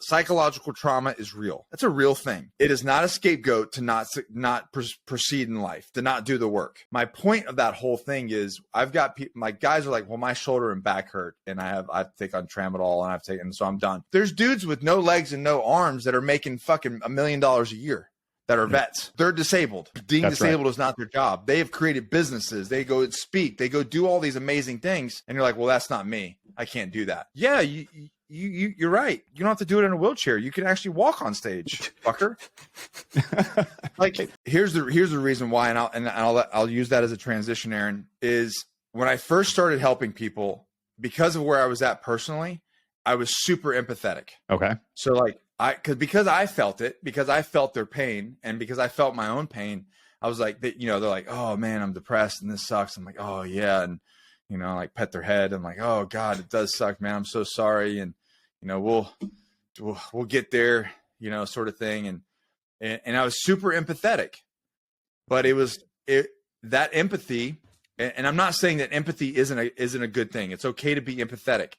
psychological trauma is real. That's a real thing. It is not a scapegoat to not proceed in life, to not do the work. My point of that whole thing is I've got people, my guys are like, well, my shoulder and back hurt and I've taken tramadol and I've taken, so I'm done. There's dudes with no legs and no arms that are making fucking $1 million a year that are vets. They're disabled. Being disabled is not their job. They have created businesses. They go speak. They go do all these amazing things. And you're like, well, that's not me. I can't do that. Yeah, you're right. You don't have to do it in a wheelchair. You can actually walk on stage, fucker. Like, here's the reason why, and I'll use that as a transition, Aaron, is when I first started helping people, because of where I was at personally, I was super empathetic. Okay. So like, because I felt it, because I felt their pain, and because I felt my own pain, I was like, they're like, oh man, I'm depressed and this sucks. I'm like, oh yeah. And, like pet their head. I'm like, oh God, it does suck, man. I'm so sorry. And, we'll get there, sort of thing. And I was super empathetic, but that empathy, and I'm not saying that empathy isn't a good thing. It's okay to be empathetic,